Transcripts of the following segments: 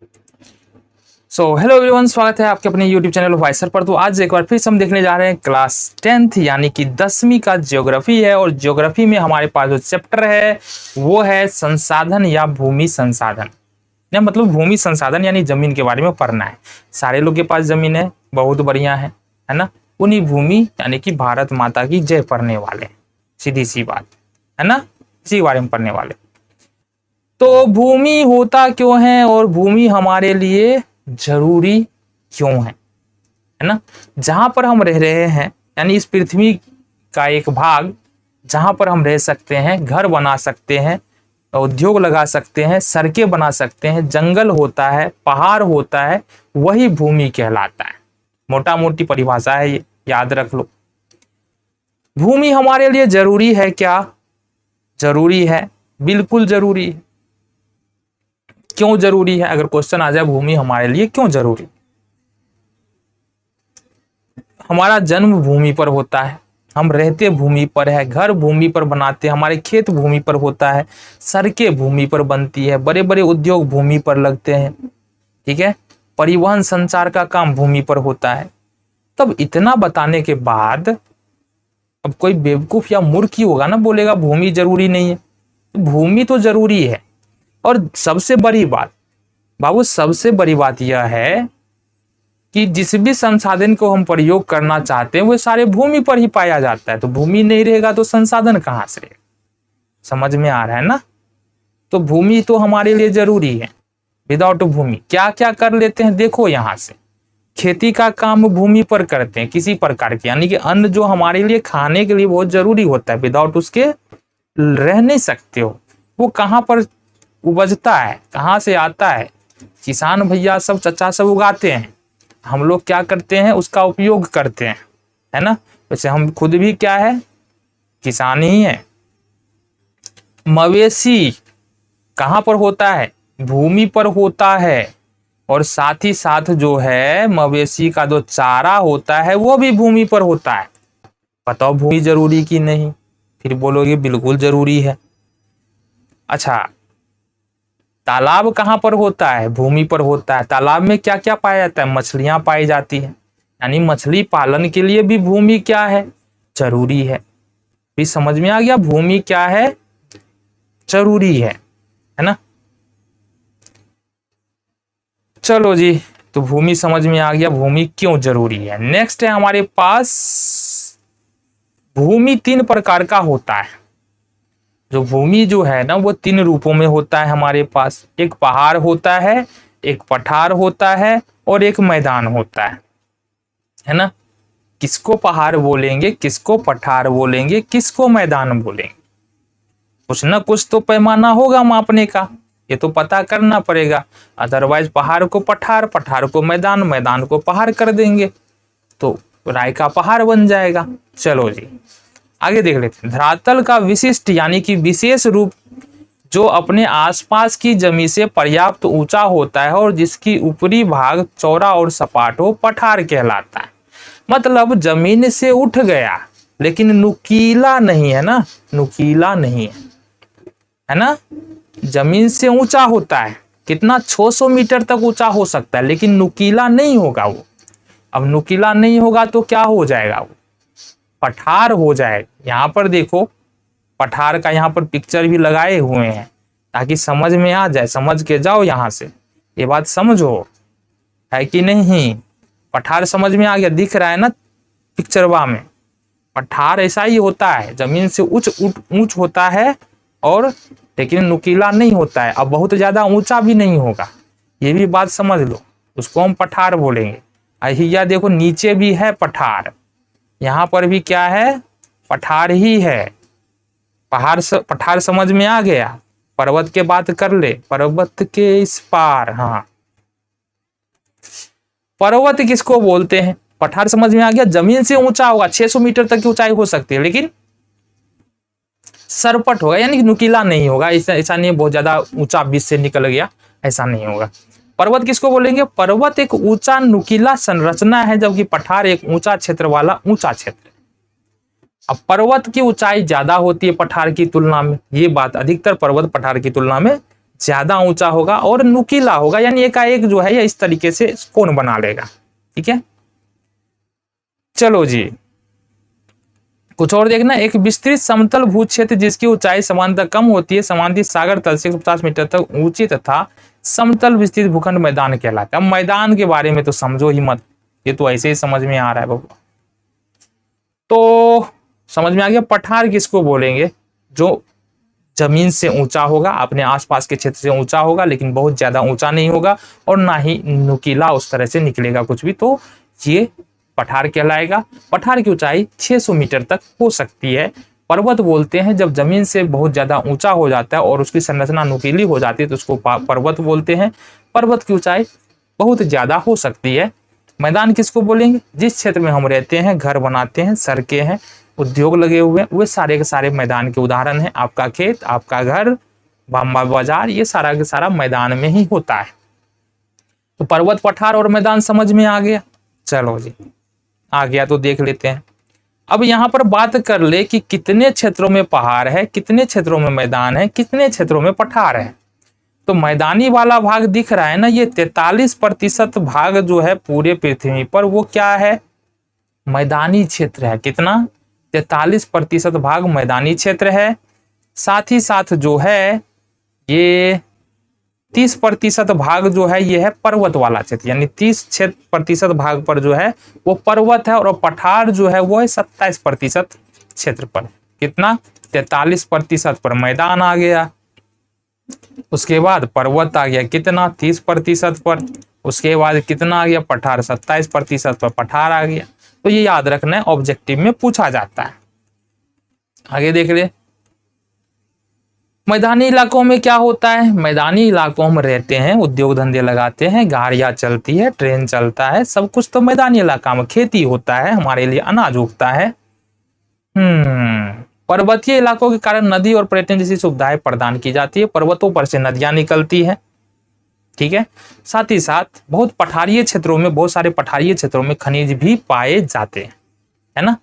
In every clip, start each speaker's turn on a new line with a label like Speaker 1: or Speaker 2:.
Speaker 1: Hello everyone, स्वागत है आपके अपने यूट्यूब चैनल वाइसर पर। तो आज एक बार फिर से हम देखने जा रहे हैं क्लास 10th यानी कि 10वीं का ज्योग्राफी है। और ज्योग्राफी में हमारे पास जो चैप्टर है वो है संसाधन या भूमि संसाधन, या मतलब भूमि संसाधन यानी जमीन के बारे में पढ़ना है। सारे लोग के पास जमीन है, बहुत बढ़िया है ना। उन्हीं भूमि यानी कि भारत माता की जय पढ़ने वाले, सीधी सी बात है ना, इसी बारे में पढ़ने वाले। तो भूमि होता क्यों है और भूमि हमारे लिए जरूरी क्यों है ना। जहां पर हम रह रहे हैं यानी इस पृथ्वी का एक भाग जहां पर हम रह सकते हैं, घर बना सकते हैं, उद्योग लगा सकते हैं, सड़कें बना सकते हैं, जंगल होता है, पहाड़ होता है, वही भूमि कहलाता है। मोटा मोटी परिभाषा है ये, याद रख लो। भूमि हमारे लिए जरूरी है क्या? जरूरी है, बिल्कुल जरूरी है। क्यों जरूरी है? अगर क्वेश्चन आ जाए भूमि हमारे लिए क्यों जरूरी, हमारा जन्म भूमि पर होता है, हम रहते भूमि पर है, घर भूमि पर बनाते हैं, हमारे खेत भूमि पर होता है, सड़कें भूमि पर बनती है, बड़े बड़े उद्योग भूमि पर लगते हैं, ठीक है, परिवहन संचार का काम भूमि पर होता है। तब इतना बताने के बाद अब कोई बेवकूफ या मूर्ख ही होगा ना, बोलेगा भूमि जरूरी नहीं है। तो भूमि तो जरूरी है। और सबसे बड़ी बात बाबू, सबसे बड़ी बात यह है कि जिस भी संसाधन को हम प्रयोग करना चाहते हैं वो सारे भूमि पर ही पाया जाता है। तो भूमि नहीं रहेगा तो संसाधन कहाँ से रहेगा? समझ में आ रहा है ना। तो भूमि तो हमारे लिए जरूरी है। विदाउट भूमि क्या क्या कर लेते हैं देखो, यहाँ से खेती का काम भूमि पर करते हैं किसी प्रकार के, यानी कि अन्न जो हमारे लिए खाने के लिए बहुत जरूरी होता है, विदाउट उसके रह नहीं सकते हो। वो कहाँ पर उपजता है, कहाँ से आता है? किसान भैया सब, चचा सब उगाते हैं, हम लोग क्या करते हैं, उसका उपयोग करते हैं, है ना। वैसे हम खुद भी क्या है, किसान ही है। मवेशी कहाँ पर होता है? भूमि पर होता है। और साथ ही साथ जो है मवेशी का जो चारा होता है वो भी भूमि पर होता है। बताओ भूमि जरूरी कि नहीं? फिर बोलोगे बिल्कुल जरूरी है। अच्छा, तालाब कहाँ पर होता है? भूमि पर होता है। तालाब में क्या क्या पाया जाता है? मछलियां पाई जाती है, यानी मछली पालन के लिए भी भूमि क्या है? जरूरी है। भी समझ में आ गया भूमि क्या है? जरूरी है ना। चलो जी, तो भूमि समझ में आ गया भूमि क्यों जरूरी है। नेक्स्ट है हमारे पास, भूमि 3 प्रकार का होता है। जो भूमि जो है ना वो 3 रूपों में होता है हमारे पास। एक पहाड़ होता है, एक पठार होता है और एक मैदान होता है ना। किसको पहाड़ बोलेंगे, किसको पठार बोलेंगे, किसको मैदान बोलेंगे? कुछ ना कुछ तो पैमाना होगा मापने का, ये तो पता करना पड़ेगा। अदरवाइज पहाड़ को पठार, पठार को मैदान, मैदान को पहाड़ कर देंगे तो राय का पहाड़ बन जाएगा। चलो जी आगे देख लेते हैं। धरातल का विशिष्ट यानी कि विशेष रूप जो अपने आसपास की जमीन से पर्याप्त ऊंचा होता है और जिसकी ऊपरी भाग चौड़ा और सपाट हो, पठार कहलाता है। मतलब जमीन से उठ गया लेकिन नुकीला नहीं है ना, नुकीला नहीं है ना। जमीन से ऊंचा होता है, कितना 600 मीटर तक ऊंचा हो सकता है, लेकिन नुकीला नहीं होगा वो। अब नुकीला नहीं होगा तो क्या हो जाएगा? वो पठार हो जाएगा। यहाँ पर देखो पठार का यहाँ पर पिक्चर भी लगाए हुए हैं ताकि समझ में आ जाए, समझ के जाओ। यहाँ से ये बात समझो, है कि नहीं? पठार समझ में आ गया, दिख रहा है ना पिक्चरवा में। पठार ऐसा ही होता है, जमीन से ऊंच होता है और लेकिन नुकीला नहीं होता है। अब बहुत ज्यादा ऊंचा भी नहीं होगा, ये भी बात समझ लो, उसको हम पठार बोलेंगे। अहिया देखो नीचे भी है पठार, यहाँ पर भी क्या है? पठार ही है। पठार समझ में आ गया। पर्वत के बात कर ले, पर्वत के इस पार, हाँ पर्वत किसको बोलते हैं? पठार समझ में आ गया। जमीन से ऊंचा होगा, 600 मीटर तक की ऊंचाई हो सकती है, लेकिन सरपट होगा यानी नुकीला नहीं होगा। ऐसा नहीं बहुत ज्यादा ऊंचा बीच से निकल गया, ऐसा नहीं होगा। पर्वत किसको बोलेंगे? पर्वत एक ऊंचा नुकीला संरचना है, जबकि पठार एक ऊंचा क्षेत्र वाला ऊंचा क्षेत्र। अब पर्वत की ऊंचाई ज्यादा होती है पठार की तुलना में, ये बात अधिकतर पर्वत पठार की तुलना में ज्यादा ऊंचा होगा और नुकीला होगा, यानी एकाएक जो है ये इस तरीके से कोण बना लेगा। ठीक है, चलो जी कुछ और देखना। एक विस्तृत समतल भू क्षेत्र जिसकी ऊंचाई सामान्यतः कम होती है, सामान्य सागर तल से 150 मीटर तक ऊंची तथा समतल विस्तृत भूखंड मैदान कहलाता है। अब मैदान के बारे में तो समझो ही मत, ये तो ऐसे ही समझ में आ रहा है बाबू। तो समझ में आ गया। पठार किसको बोलेंगे? जो जमीन से ऊंचा होगा, अपने आसपास के क्षेत्र से ऊंचा होगा, लेकिन बहुत ज्यादा ऊंचा नहीं होगा और ना ही नुकीला उस तरह से निकलेगा कुछ भी, तो ये पठार कहलाएगा। पठार की ऊंचाई 600 मीटर तक हो सकती है। पर्वत बोलते हैं जब जमीन से बहुत ज्यादा ऊंचा हो जाता है और उसकी संरचना नुकीली हो जाती है तो उसको पर्वत बोलते हैं। पर्वत की ऊंचाई बहुत ज्यादा हो सकती है। मैदान किसको बोलेंगे? जिस क्षेत्र में हम रहते हैं, घर बनाते हैं, सड़कें हैं, उद्योग लगे हुए हैं, वे सारे के सारे मैदान के उदाहरण हैं। आपका खेत, आपका घर, बाजार, ये सारा के सारा मैदान में ही होता है। तो पर्वत, पठार और मैदान समझ में आ गया। चलो जी आ गया तो देख लेते हैं। अब यहाँ पर बात कर ले कि कितने क्षेत्रों में पहाड़ है, कितने क्षेत्रों में मैदान है, कितने क्षेत्रों में पठार है। तो मैदानी वाला भाग दिख रहा है ना, ये 43% भाग जो है पूरे पृथ्वी पर वो क्या है? मैदानी क्षेत्र है। कितना? 43% भाग मैदानी क्षेत्र है। साथ ही साथ जो है ये 30% भाग जो है ये है पर्वत वाला क्षेत्र, यानी 30% भाग पर जो है वो पर्वत है और पठार जो है वो है 27% क्षेत्र पर। कितना? 43% पर मैदान आ गया, उसके बाद पर्वत आ गया कितना? 30% पर, उसके बाद कितना आ गया? पठार 27% पर पठार आ गया। तो ये याद रखना है, ऑब्जेक्टिव में पूछा जाता है। आगे देख ले। मैदानी इलाकों में क्या होता है? मैदानी इलाकों में रहते हैं, उद्योग धंधे लगाते हैं, गाड़ियां चलती है, ट्रेन चलता है, सब कुछ तो मैदानी इलाका में। खेती होता है, हमारे लिए अनाज उगता है। पर्वतीय इलाकों के कारण नदी और पर्यटन जैसी सुविधाएं प्रदान की जाती है। पर्वतों पर से नदियां निकलती है। ठीक है, साथ ही साथ बहुत पठारीय क्षेत्रों में, बहुत सारे पठारीय क्षेत्रों में खनिज भी पाए जाते हैं, है ना।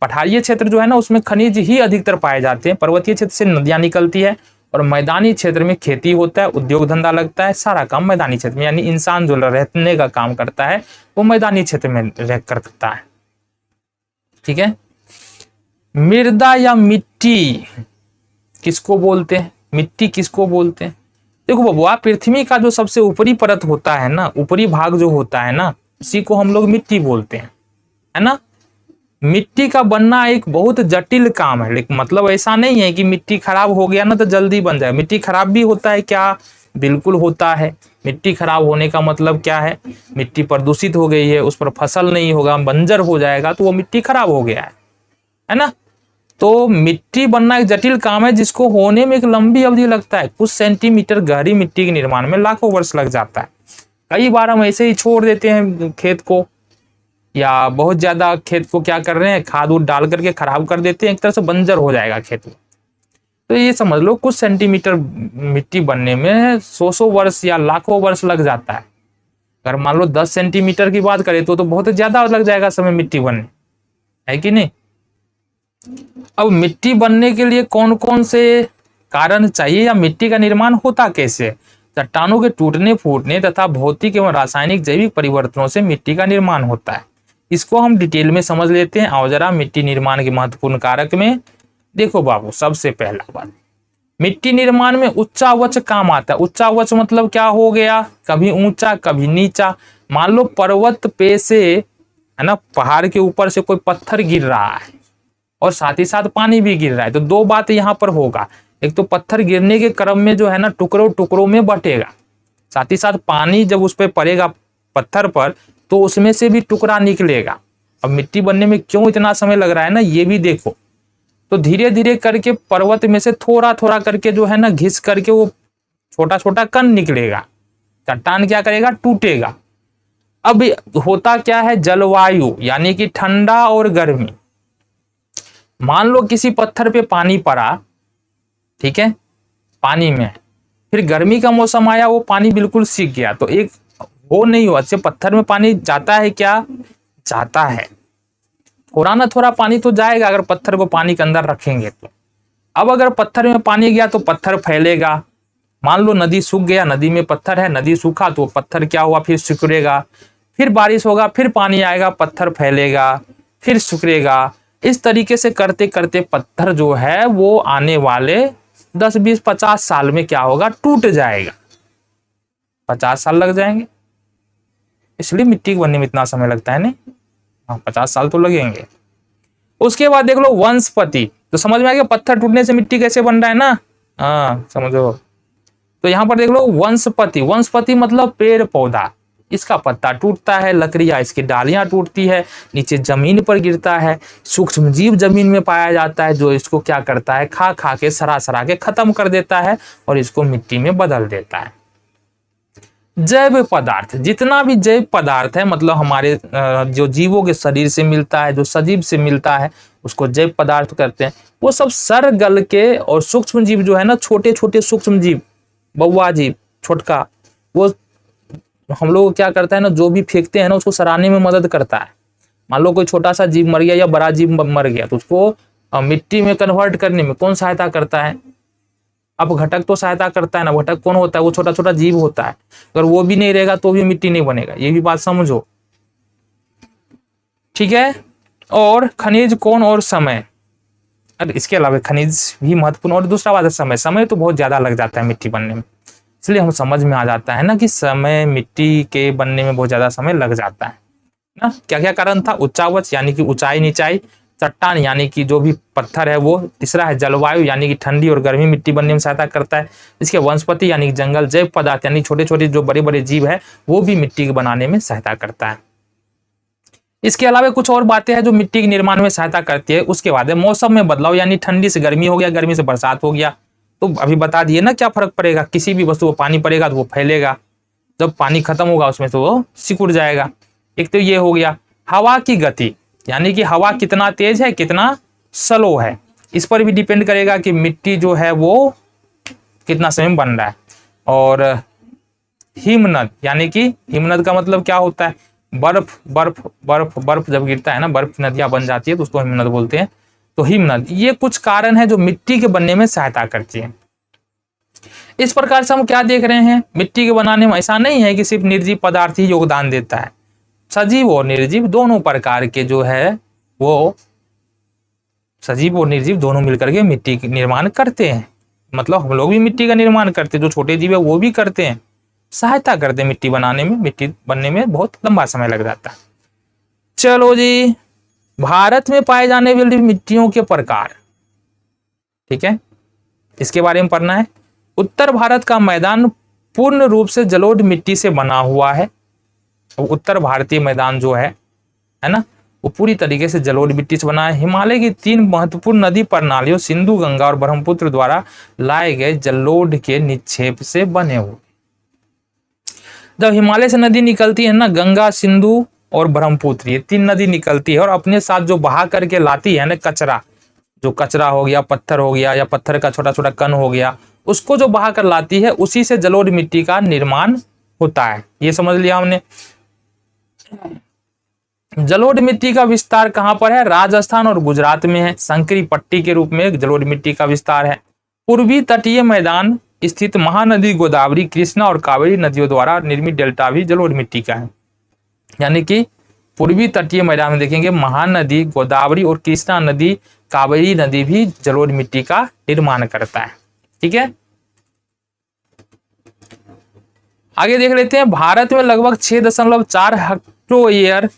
Speaker 1: पठारीय क्षेत्र जो है ना उसमें खनिज ही अधिकतर पाए जाते हैं। पर्वतीय क्षेत्र से नदियां निकलती है और मैदानी क्षेत्र में खेती होता है, उद्योग धंधा लगता है, सारा काम मैदानी क्षेत्र में, यानी इंसान जो रहने का काम करता है वो मैदानी क्षेत्र में रह करता है। ठीक है, मृदा या मिट्टी किसको बोलते हैं? मिट्टी किसको बोलते हैं? देखो बबुआ, पृथ्वी का जो सबसे ऊपरी परत होता है ना, ऊपरी भाग जो होता है ना, उसी को हम लोग मिट्टी बोलते हैं, है ना। मिट्टी का बनना एक बहुत जटिल काम है, लेकिन मतलब ऐसा नहीं है कि मिट्टी खराब हो गया ना तो जल्दी बन जाए। मिट्टी खराब भी होता है क्या? बिल्कुल होता है। मिट्टी खराब होने का मतलब क्या है? मिट्टी प्रदूषित हो गई है, उस पर फसल नहीं होगा, बंजर हो जाएगा, तो वो मिट्टी खराब हो गया है ना। तो मिट्टी बनना एक जटिल काम है जिसको होने में एक लंबी अवधि लगता है। कुछ सेंटीमीटर गहरी मिट्टी के निर्माण में लाखों वर्ष लग जाता है। कई बार हम ऐसे ही छोड़ देते हैं खेत को, या बहुत ज्यादा खेत को क्या कर रहे हैं, खाद उद डाल करके खराब कर देते हैं, एक तरह से बंजर हो जाएगा खेत में। तो ये समझ लो कुछ सेंटीमीटर मिट्टी बनने में 100 वर्ष या लाखों वर्ष लग जाता है। अगर मान लो 10 सेंटीमीटर की बात करें तो बहुत ज्यादा लग जाएगा समय मिट्टी बनने, है कि नहीं। अब मिट्टी बनने के लिए कौन कौन से कारण चाहिए या मिट्टी का निर्माण होता कैसे? चट्टानों के टूटने फूटने तथा भौतिक एवं रासायनिक जैविक परिवर्तनों से मिट्टी का निर्माण होता है। इसको हम डिटेल में समझ लेते हैं। आओ जरा मिट्टी निर्माण के महत्वपूर्ण कारक में। देखो बाबू, सबसे पहला बात, मिट्टी निर्माण में उच्चावच काम आता है। उच्चावच मतलब क्या हो गया? कभी ऊंचा कभी नीचा। मान लो पर्वत पे से, है ना, पहाड़ के ऊपर से कोई पत्थर गिर रहा है और साथ ही साथ पानी भी गिर रहा है, तो दो बात यहाँ पर होगा। एक तो पत्थर गिरने के क्रम में जो है ना टुकड़ों टुकड़ों में बटेगा, साथ ही साथ पानी जब उस पर पड़ेगा पत्थर पर तो उसमें से भी टुकड़ा निकलेगा। अब मिट्टी बनने में क्यों इतना समय लग रहा है ना, ये भी देखो। तो धीरे धीरे करके पर्वत में से थोड़ा थोड़ा करके जो है ना घिस करके वो छोटा छोटा कण निकलेगा, चट्टान क्या करेगा? टूटेगा। अब होता क्या है? जलवायु, यानी कि ठंडा और गर्मी। मान लो किसी पत्थर पे पानी पड़ा, ठीक है, पानी में, फिर गर्मी का मौसम आया, वो पानी बिल्कुल सूख गया, तो एक वो नहीं हुआ। अच्छे पत्थर में पानी जाता है क्या? जाता है, थोड़ा ना थोड़ा पानी तो जाएगा अगर पत्थर को पानी के अंदर रखेंगे तो। अब अगर पत्थर में पानी गया तो पत्थर फैलेगा, मान लो नदी सूख गया, नदी में पत्थर है, नदी सूखा तो पत्थर क्या हुआ, फिर सिकुड़ेगा, फिर बारिश होगा, फिर पानी आएगा, पत्थर फैलेगा, फिर सिकुड़ेगा। इस तरीके से करते करते पत्थर जो है वो आने वाले 10, 20, 50 साल में क्या होगा, टूट जाएगा। 50 साल लग जाएंगे, इसलिए मिट्टी के बनने में इतना समय लगता है। नहीं, हाँ 50 साल तो लगेंगे। उसके बाद देख लो वंशपति, तो समझ में आ गया पत्थर टूटने से मिट्टी कैसे बन रहा है ना, हाँ समझो। तो यहां पर देख लो वंशपति, वंशपति मतलब पेड़ पौधा, इसका पत्ता टूटता है, लकड़ियां इसकी डालियां टूटती है, नीचे जमीन पर गिरता है, सूक्ष्म जीव जमीन में पाया जाता है जो इसको क्या करता है, खा खा के सरा सरा के खत्म कर देता है और इसको मिट्टी में बदल देता है। जैव पदार्थ, जितना भी जैव पदार्थ है मतलब हमारे जो जीवों के शरीर से मिलता है, जो सजीव से मिलता है, उसको जैव पदार्थ करते हैं। वो सब सर गल के, और सूक्ष्म जीव जो है ना, छोटे छोटे सूक्ष्म जीव, बौआ जीव छोटका, वो हम लोग क्या करता है ना, जो भी फेंकते हैं ना उसको सराहने में मदद करता है। मान लो कोई छोटा सा जीव मर गया या बड़ा जीव मर गया तो उसको मिट्टी में कन्वर्ट करने में कौन सहायता करता है, अपघटक तो सहायता करता है ना। अपघटक कौन होता है, वो छोटा छोटा जीव होता है, अगर वो भी नहीं रहेगा तो भी मिट्टी नहीं बनेगा, ये भी बात समझो, ठीक है। और खनिज, कौन और समय, अरे इसके अलावा खनिज भी महत्वपूर्ण। और दूसरा बात है समय, समय तो बहुत ज्यादा लग जाता है मिट्टी बनने में, इसलिए हम समझ में आ जाता है ना कि समय, मिट्टी के बनने में बहुत ज्यादा समय लग जाता है ना। क्या क्या कारण था, उच्चावच यानी कि ऊंचाई नीचाई, चट्टान यानी कि जो भी पत्थर है वो, तीसरा है जलवायु यानी कि ठंडी और गर्मी मिट्टी बनने में सहायता करता है, इसके वनस्पति यानी कि जंगल, जैव पदार्थ यानी छोटे छोटे जो बड़े बड़े जीव है वो भी मिट्टी के बनाने में सहायता करता है। इसके अलावा कुछ और बातें हैं जो मिट्टी के निर्माण में सहायता करती है। उसके बाद है मौसम में बदलाव, यानी ठंडी से गर्मी हो गया, गर्मी से बरसात हो गया, तो अभी बता दिए ना क्या फर्क पड़ेगा, किसी भी वस्तु को पानी पड़ेगा तो वो फैलेगा, जब पानी खत्म होगा उसमें तो वो सिकुड़ जाएगा। एक तो ये हो गया। हवा की गति, यानी कि हवा कितना तेज है कितना स्लो है, इस पर भी डिपेंड करेगा कि मिट्टी जो है वो कितना समय में बन रहा है। और हिमनद, यानी कि हिमनद का मतलब क्या होता है, बर्फ बर्फ बर्फ बर्फ जब गिरता है ना, बर्फ नदियां बन जाती है तो उसको हिमनद बोलते हैं। तो हिमनद, ये कुछ कारण है जो मिट्टी के बनने में सहायता करती है। इस प्रकार से हम क्या देख रहे हैं, मिट्टी के बनाने में ऐसा नहीं है कि सिर्फ निर्जीव पदार्थ ही योगदान देता है, सजीव और निर्जीव दोनों प्रकार के जो है वो, सजीव और निर्जीव दोनों मिलकर के मिट्टी का निर्माण करते हैं। मतलब हम लोग भी मिट्टी का निर्माण करते हैं, जो छोटे जीव है वो भी करते हैं, सहायता करते हैं मिट्टी बनाने में। मिट्टी बनने में बहुत लंबा समय लग जाता है। चलो जी, भारत में पाए जाने वाली मिट्टियों के प्रकार, ठीक है, इसके बारे में पढ़ना है। उत्तर भारत का मैदान पूर्ण रूप से जलोढ़ मिट्टी से बना हुआ है। उत्तर भारतीय मैदान जो है ना, वो पूरी तरीके से जलोढ़ मिट्टी से बना है। हिमालय की 3 महत्वपूर्ण नदी प्रणालियों सिंधु, गंगा और ब्रह्मपुत्र द्वारा लाए गए जलोढ़ के निक्षेप से बने हुए। जब हिमालय से नदी निकलती है ना, गंगा, सिंधु और ब्रह्मपुत्र, ये 3 नदी निकलती है और अपने साथ जो बहा करके लाती है ना कचरा, जो कचरा हो गया, पत्थर हो गया या पत्थर का छोटा छोटा कण हो गया, उसको जो बहा कर लाती है उसी से जलोढ़ मिट्टी का निर्माण होता है। ये समझ लिया हमने। जलोढ़ मिट्टी का विस्तार कहां पर है, राजस्थान और गुजरात में है। संकरी पट्टी के रूप में जलोढ़ मिट्टी का विस्तार है। पूर्वी तटीय मैदान स्थित महानदी गोदावरी, कृष्णा और कावेरी नदियों द्वारा निर्मित डेल्टा भी जलोढ़ मिट्टी का है। यानी कि पूर्वी तटीय मैदान में देखेंगे महानदी गोदावरी और कृष्णा नदी, कावेरी नदी भी जलोढ़ मिट्टी का निर्माण करता है। ठीक है, आगे देख लेते हैं। भारत में लगभग 6.4 हेक्टेयर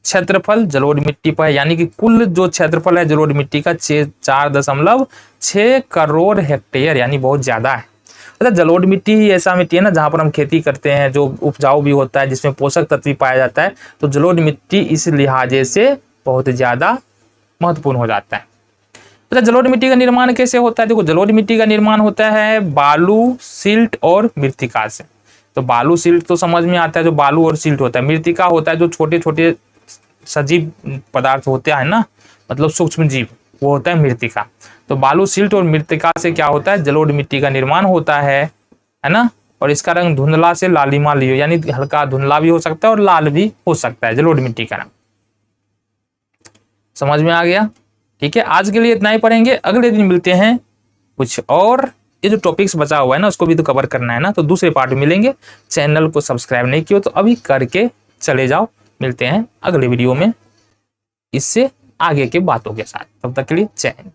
Speaker 1: क्षेत्रफल जलोढ़ मिट्टी पर है, यानी कि कुल जो क्षेत्रफल है जलोढ़ मिट्टी का 4.6 करोड़ हेक्टेयर, यानी बहुत ज्यादा है। अच्छा, जलोढ़ मिट्टी ही ऐसा मिट्टी है ना जहां पर हम खेती करते हैं, जो उपजाऊ भी होता है, जिसमें पोषक तत्व भी पाया जाता है, तो जलोढ़ मिट्टी इस लिहाजे से बहुत ज्यादा महत्वपूर्ण हो जाता है। अच्छा, जलोढ़ मिट्टी का निर्माण कैसे होता है, देखो जलोढ़ मिट्टी का निर्माण होता है बालू, सिल्ट और मृत्तिका से। तो बालू सिल्ट तो समझ में आता है, जो बालू और सिल्ट होता है। मृत्तिका होता है जो छोटे छोटे सजीव पदार्थ होते हैं ना, मतलब सूक्ष्म जीव, वो होता है मृत्तिका। तो बालू, सिल्ट और मृत्तिका से क्या होता है, जलोढ़ मिट्टी का निर्माण होता है ना। और इसका रंग धुंधला से लालिमा लियो, यानी हल्का धुंधला भी हो सकता है और लाल भी हो सकता है जलोढ़ मिट्टी का रंग। समझ में आ गया? ठीक है, आज के लिए इतना ही पढ़ेंगे, अगले दिन मिलते हैं कुछ और ये जो टॉपिक्स बचा हुआ है ना उसको भी तो कवर करना है ना, तो दूसरे पार्ट में मिलेंगे। चैनल को सब्सक्राइब नहीं किया तो अभी करके चले जाओ। मिलते हैं अगले वीडियो में इससे आगे के बातों के साथ, तब तक के लिए जय हिंद।